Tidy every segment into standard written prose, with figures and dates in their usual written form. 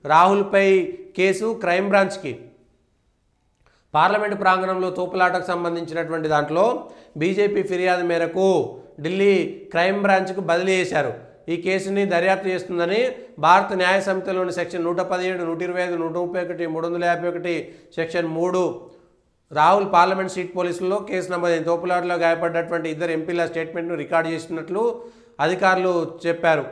రాహుల్పై case crime బ్రాంచ్కి. Parliament ప్రాంగణంలో తోపులాటకు సంబంధించినటువంటి దాంట్లో బీజేపీ ఫిర్యాదు మేరకు ఢిల్లీ క్రైమ్ బ్రాంచ్కు బదిలీ చేశారు. ఈ కేసుని దర్యాప్తు చేస్తుందని భారత న్యాయ సమితిలోని section 117, 125, 131, 351, section 3 Rahul parliament seat పోలీసుల్లో కేసు నమోదైంది. తోపులాటలో గాయపడ్డటువంటి ఇద్దరు ఎంపీల స్టేట్మెంట్ను రికార్డు చేసినట్లు అధికారులు చెప్పారు.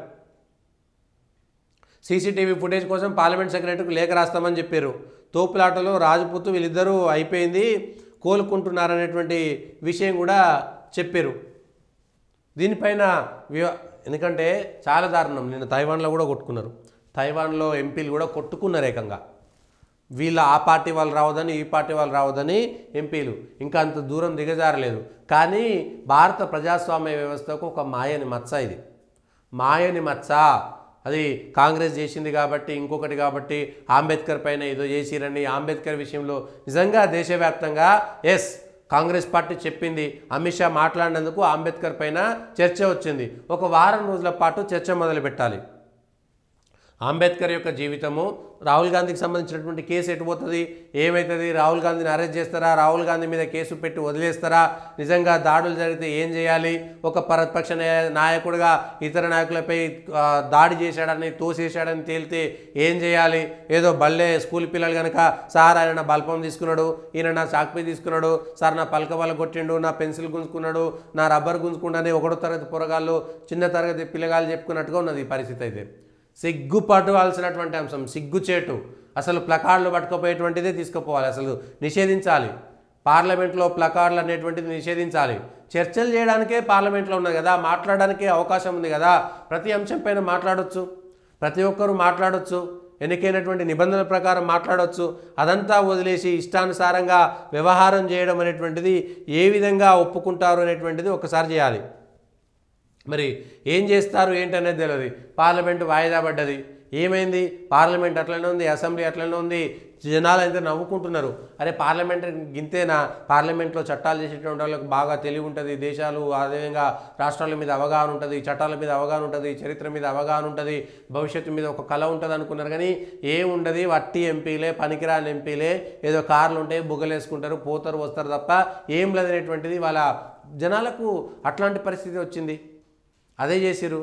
సీసీటీవీ ఫుటేజ్ కోసం పార్లమెంట్ సెక్రటరీకి లేఖ రాస్తామని చెప్పారు. తోపులాటలో రాజ్పుత్ వీళ్ళిద్దరూ అయిపోయింది, కోలుకుంటున్నారనేటువంటి విషయం కూడా చెప్పారు. దీనిపైన ఎందుకంటే చాలా దారుణం. నిన్న తైవాన్లో కూడా కొట్టుకున్నారు. తైవాన్లో ఎంపీలు కూడా కొట్టుకున్నారు ఏకంగా. వీళ్ళ ఆ పార్టీ వాళ్ళు రావద్దని, ఈ పార్టీ వాళ్ళు రావద్దని ఎంపీలు ఇంకా అంత దూరం దిగజారలేదు. కానీ భారత ప్రజాస్వామ్య వ్యవస్థకు ఒక మాయని మచ్చ ఇది. మాయని మచ్చ. అది కాంగ్రెస్ చేసింది కాబట్టి, ఇంకొకటి కాబట్టి, అంబేద్కర్ పైన ఏదో చేసిరని, అంబేద్కర్ విషయంలో నిజంగా దేశవ్యాప్తంగా కాంగ్రెస్ పార్టీ చెప్పింది. అమిత్ షా మాట్లాడినందుకు అంబేద్కర్ పైన చర్చ వచ్చింది. ఒక వారం రోజుల పాటు చర్చ మొదలుపెట్టాలి. అంబేద్కర్ యొక్క జీవితము, రాహుల్ గాంధీకి సంబంధించినటువంటి కేసు ఎటుపోతుంది, ఏమవుతుంది, రాహుల్ గాంధీని అరెస్ట్ చేస్తారా, రాహుల్ గాంధీ మీద కేసు పెట్టి వదిలేస్తారా, నిజంగా దాడులు జరిగితే ఏం చేయాలి, ఒక ప్రతిపక్ష నాయకుడిగా ఇతర నాయకులపై దాడి చేశాడని, తోసేశాడని తేలితే ఏం చేయాలి, ఏదో బల్లే స్కూల్ పిల్లలు కనుక సార్ ఆయన నా బల్పం తీసుకున్నాడు, ఈయన నా చాక్పీ తీసుకున్నాడు, సార్ నా పలక వల్ల కొట్టిండు, నా పెన్సిల్ గుంజుకున్నాడు, నా రబ్బర్ గుంజుకుండానే 1వ తరగతి పొరగాళ్ళు చిన్న తరగతి పిల్లగాళ్ళు చెప్పుకున్నట్టుగా ఉన్నది ఈ పరిస్థితి. అయితే సిగ్గుపడవలసినటువంటి అంశం, సిగ్గుచేటు. అసలు ప్లకార్డులు పట్టుకుపోయేటువంటిదే తీసుకుపోవాలి, అసలు నిషేధించాలి. పార్లమెంట్లో ప్లకార్డులు అనేటువంటిది నిషేధించాలి. చర్చలు చేయడానికే పార్లమెంట్లో ఉన్నది కదా, మాట్లాడడానికే అవకాశం ఉంది కదా, ప్రతి అంశం పైన మాట్లాడవచ్చు, ప్రతి ఒక్కరూ మాట్లాడవచ్చు, ఎన్నికైనటువంటి నిబంధనల ప్రకారం మాట్లాడవచ్చు. అదంతా వదిలేసి ఇష్టానుసారంగా వ్యవహారం చేయడం అనేటువంటిది ఏ విధంగా ఒప్పుకుంటారు అనేటువంటిది ఒకసారి చేయాలి. మరి ఏం చేస్తారు ఏంటనేది తెలియదు. పార్లమెంటు వాయిదా పడ్డది, ఏమైంది, పార్లమెంట్ అట్లనే ఉంది, అసెంబ్లీ అట్లనే ఉంది, జనాలు అయితే నవ్వుకుంటున్నారు. అరే పార్లమెంట్ గింతేనా, పార్లమెంట్లో చట్టాలు చేసేటువంటి వాళ్ళకి బాగా తెలివి ఉంటుంది, దేశాలు అదేవిధంగా రాష్ట్రాల మీద అవగాహన ఉంటుంది, చట్టాల మీద అవగాహన ఉంటుంది, చరిత్ర మీద అవగాహన ఉంటుంది, భవిష్యత్తు మీద ఒక కళ ఉంటుంది అనుకున్నారు. కానీ ఏముండదు, వట్టి ఎంపీలే, పనికిరాని ఎంపీలే, ఏదో కార్లు ఉంటాయి, బుగ్గలేసుకుంటారు, పోతారు వస్తారు తప్ప ఏం లేదనేటువంటిది వాళ్ళ జనాలకు అట్లాంటి పరిస్థితి వచ్చింది. అదే చేసిరు.